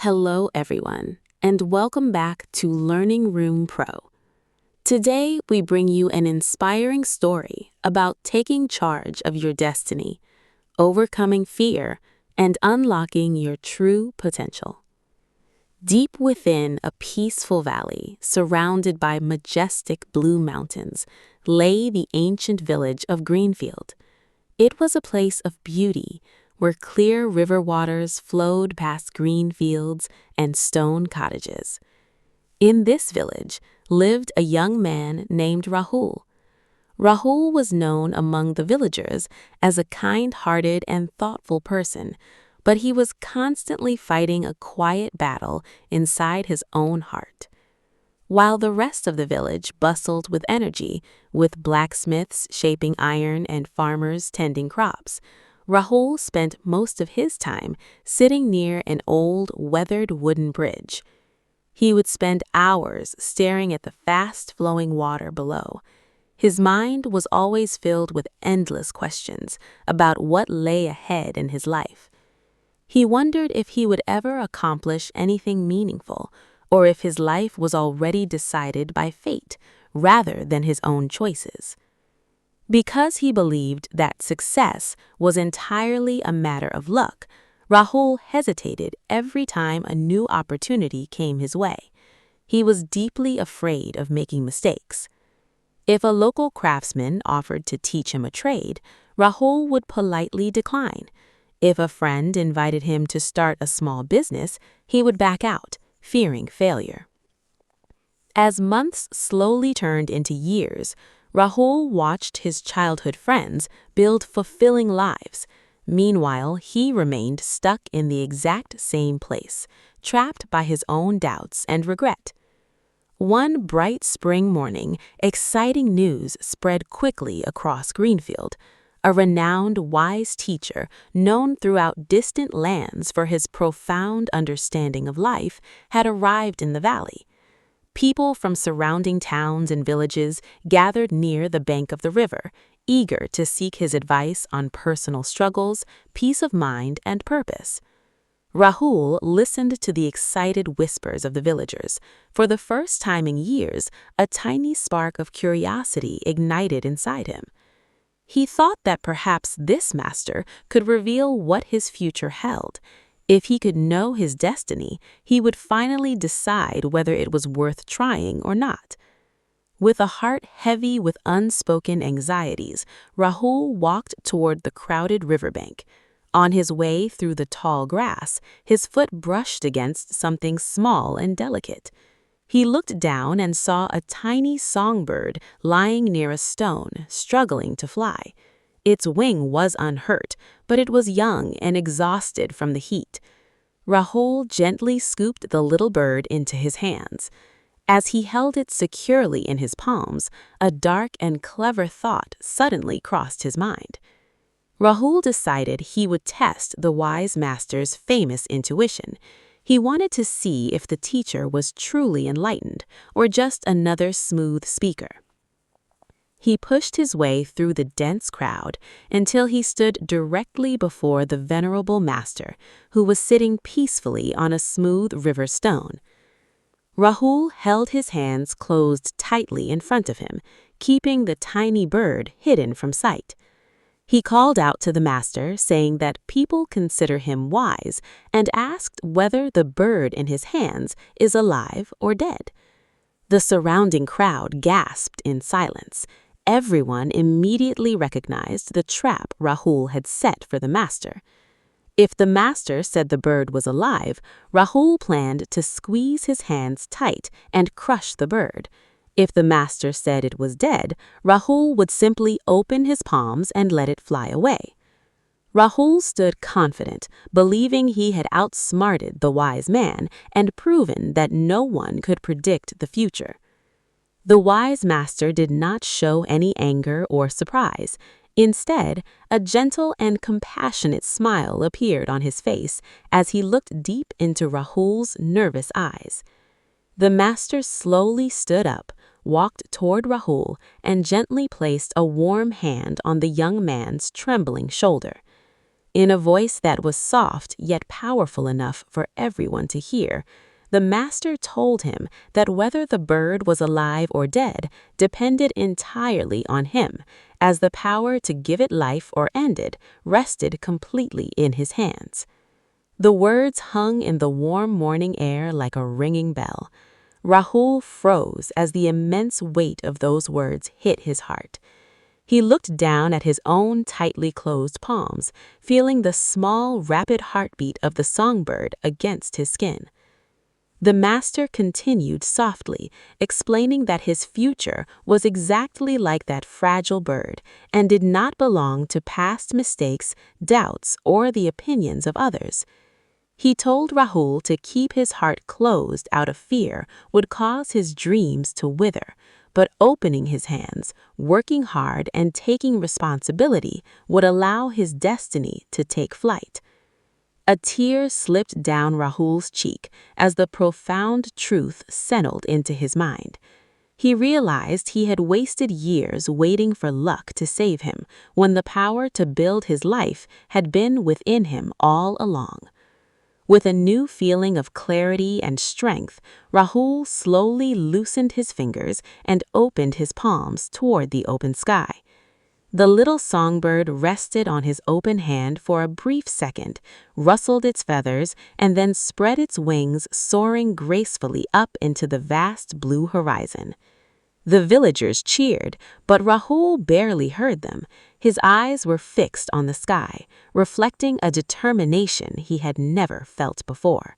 Hello, everyone, and welcome back to Learning Room Pro. Today, we bring you an inspiring story about taking charge of your destiny, overcoming fear, and unlocking your true potential. Deep within a peaceful valley, surrounded by majestic blue mountains, lay the ancient village of Greenfield. It was a place of beauty, where clear river waters flowed past green fields and stone cottages. In this village lived a young man named Rahul. Rahul was known among the villagers as a kind-hearted and thoughtful person, but he was constantly fighting a quiet battle inside his own heart. While the rest of the village bustled with energy, with blacksmiths shaping iron and farmers tending crops, Rahul spent most of his time sitting near an old, weathered wooden bridge. He would spend hours staring at the fast-flowing water below. His mind was always filled with endless questions about what lay ahead in his life. He wondered if he would ever accomplish anything meaningful, or if his life was already decided by fate rather than his own choices. Because he believed that success was entirely a matter of luck, Rahul hesitated every time a new opportunity came his way. He was deeply afraid of making mistakes. If a local craftsman offered to teach him a trade, Rahul would politely decline. If a friend invited him to start a small business, he would back out, fearing failure. As months slowly turned into years, Rahul watched his childhood friends build fulfilling lives. Meanwhile, he remained stuck in the exact same place, trapped by his own doubts and regret. One bright spring morning, exciting news spread quickly across Greenfield. A renowned, wise teacher, known throughout distant lands for his profound understanding of life, had arrived in the valley. People from surrounding towns and villages gathered near the bank of the river, eager to seek his advice on personal struggles, peace of mind, and purpose. Rahul listened to the excited whispers of the villagers. For the first time in years, a tiny spark of curiosity ignited inside him. He thought that perhaps this master could reveal what his future held. If he could know his destiny, he would finally decide whether it was worth trying or not. With a heart heavy with unspoken anxieties, Rahul walked toward the crowded riverbank. On his way through the tall grass, his foot brushed against something small and delicate. He looked down and saw a tiny songbird lying near a stone, struggling to fly. Its wing was unhurt, but it was young and exhausted from the heat. Rahul gently scooped the little bird into his hands. As he held it securely in his palms, a dark and clever thought suddenly crossed his mind. Rahul decided he would test the wise master's famous intuition. He wanted to see if the teacher was truly enlightened or just another smooth speaker. He pushed his way through the dense crowd until he stood directly before the venerable master, who was sitting peacefully on a smooth river stone. Rahul held his hands closed tightly in front of him, keeping the tiny bird hidden from sight. He called out to the master, saying that people consider him wise, and asked whether the bird in his hands is alive or dead. The surrounding crowd gasped in silence. Everyone immediately recognized the trap Rahul had set for the master. If the master said the bird was alive, Rahul planned to squeeze his hands tight and crush the bird. If the master said it was dead, Rahul would simply open his palms and let it fly away. Rahul stood confident, believing he had outsmarted the wise man and proven that no one could predict the future. The wise master did not show any anger or surprise. Instead, a gentle and compassionate smile appeared on his face as he looked deep into Rahul's nervous eyes. The master slowly stood up, walked toward Rahul, and gently placed a warm hand on the young man's trembling shoulder. In a voice that was soft yet powerful enough for everyone to hear, the master told him that whether the bird was alive or dead depended entirely on him, as the power to give it life or end it rested completely in his hands. The words hung in the warm morning air like a ringing bell. Rahul froze as the immense weight of those words hit his heart. He looked down at his own tightly closed palms, feeling the small, rapid heartbeat of the songbird against his skin. The master continued softly, explaining that his future was exactly like that fragile bird and did not belong to past mistakes, doubts, or the opinions of others. He told Rahul to keep his heart closed out of fear would cause his dreams to wither, but opening his hands, working hard, and taking responsibility would allow his destiny to take flight. A tear slipped down Rahul's cheek as the profound truth settled into his mind. He realized he had wasted years waiting for luck to save him when the power to build his life had been within him all along. With a new feeling of clarity and strength, Rahul slowly loosened his fingers and opened his palms toward the open sky. The little songbird rested on his open hand for a brief second, rustled its feathers, and then spread its wings, soaring gracefully up into the vast blue horizon. The villagers cheered, but Rahul barely heard them. His eyes were fixed on the sky, reflecting a determination he had never felt before.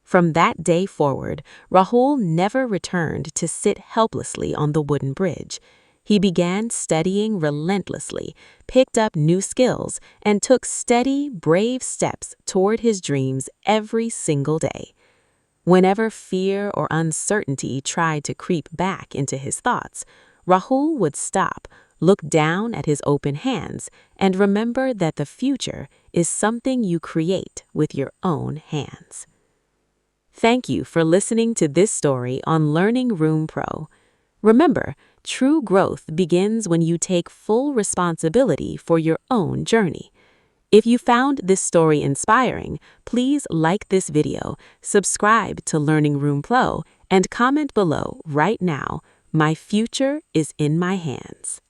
From that day forward, Rahul never returned to sit helplessly on the wooden bridge. He began studying relentlessly, picked up new skills, and took steady, brave steps toward his dreams every single day. Whenever fear or uncertainty tried to creep back into his thoughts, Rahul would stop, look down at his open hands, and remember that the future is something you create with your own hands. Thank you for listening to this story on Learning Room Pro. Remember, true growth begins when you take full responsibility for your own journey. If you found this story inspiring, please like this video, subscribe to Learning Room Pro, and comment below right now, "My future is in my hands."